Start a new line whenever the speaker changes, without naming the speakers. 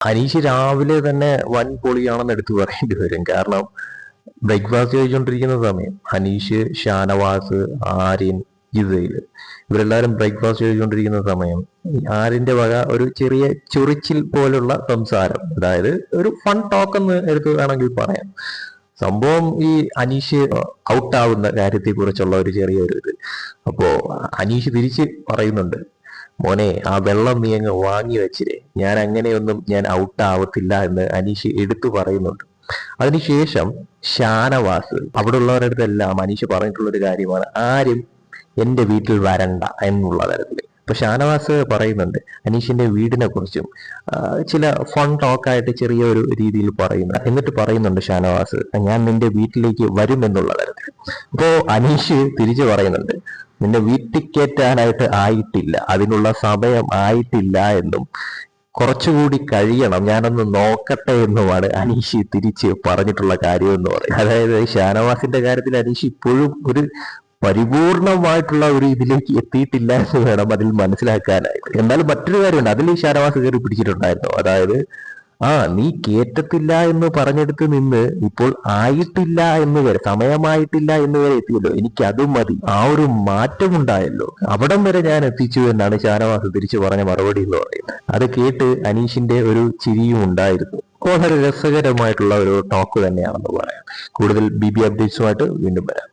അനീഷ് രാവിലെ തന്നെ വൻ പൊളിയാണെന്ന് എടുത്തു പറയേണ്ടി വരും. കാരണം ബ്രേക്ക്ഫാസ്റ്റ് കഴിച്ചുകൊണ്ടിരിക്കുന്ന സമയം അനീഷ്, ഷാനവാസ്, ആര്യൻ, ജിസൈൽ ഇവരെല്ലാവരും ബ്രേക്ക്ഫാസ്റ്റ് കഴിച്ചുകൊണ്ടിരിക്കുന്ന സമയം ആര്യന്റെ വക ഒരു ചെറിയ ചൊറിച്ചിൽ പോലുള്ള സംസാരം, അതായത് ഒരു ഫൺ ടോക്ക് എന്ന് എടുത്തു വേണമെങ്കിൽ പറയാം. സംഭവം ഈ അനീഷ് ഔട്ടാവുന്ന കാര്യത്തെ കുറിച്ചുള്ള ഒരു ചെറിയൊരു ഇത്. അപ്പോ അനീഷ് തിരിച്ച് പറയുന്നുണ്ട്, മോനെ ആ വെള്ളം നീ അങ്ങ് വാങ്ങി വെച്ചിരെ, ഞാൻ ഔട്ട് ആവത്തില്ല എന്ന് അനീഷ് എടുത്തു പറയുന്നുണ്ട്. അതിനുശേഷം ഷാനവാസ് അവിടെ ഉള്ളവരടുത്തെല്ലാം അനീഷ് പറഞ്ഞിട്ടുള്ള ഒരു കാര്യമാണ്, ആരും എന്റെ വീട്ടിൽ വരണ്ട എന്നുള്ള തരത്തിൽ. ഇപ്പൊ ഷാനവാസ് പറയുന്നുണ്ട് അനീഷിന്റെ വീടിനെ കുറിച്ചും ചില ഫൺ ടോക്കായിട്ട് ചെറിയ ഒരു രീതിയിൽ പറയുന്നു. എന്നിട്ട് പറയുന്നുണ്ട് ഷാനവാസ്, ഞാൻ നിന്റെ വീട്ടിലേക്ക് വരും എന്നുള്ള തരത്തിൽ. അപ്പോ അനീഷ് തിരിച്ചു പറയുന്നുണ്ട്, നിന്നെ വീട്ടിൽ കയറ്റാനായിട്ട് ആയിട്ടില്ല, അതിനുള്ള സമയം ആയിട്ടില്ല എന്നും കുറച്ചുകൂടി കഴിയണം, ഞാനൊന്ന് നോക്കട്ടെ എന്നുമാണ് അനീഷ് തിരിച്ച് പറഞ്ഞിട്ടുള്ള കാര്യം എന്ന് പറയും. അതായത് ഷാനവാസിന്റെ കാര്യത്തിൽ അനീഷ് ഇപ്പോഴും ഒരു പരിപൂർണമായിട്ടുള്ള ഒരു ഇതിലേക്ക് എത്തിയിട്ടില്ല എന്ന് വേണം അതിൽ മനസ്സിലാക്കാനായിട്ട്. എന്നാലും മറ്റൊരു കാര്യമുണ്ട്, അതിൽ ഈ ഷാനവാസ് കയറി പിടിച്ചിട്ടുണ്ടായിരുന്നു. അതായത് നീ കേറ്റത്തില്ല എന്ന് പറഞ്ഞെടുത്ത് നിന്ന് ഇപ്പോൾ ആയിട്ടില്ല എന്ന് വരെ, സമയമായിട്ടില്ല എന്ന് വരെ എത്തിയല്ലോ, എനിക്ക് അതും മതി, ആ ഒരു മാറ്റം ഉണ്ടായല്ലോ, അവിടം വരെ ഞാൻ എത്തിച്ചു എന്നാണ് ഷാനവാസ് തിരിച്ചു പറഞ്ഞ മറുപടി എന്ന് പറയുന്നത്. അത് കേട്ട് അനീഷിന്റെ ഒരു ചിരിയും ഉണ്ടായിരുന്നു. വളരെ രസകരമായിട്ടുള്ള ഒരു ടോക്ക് തന്നെയാണെന്ന് പറയാം. കൂടുതൽ BB അപ്ഡേറ്റ്സുമായിട്ട് വീണ്ടും വരാം.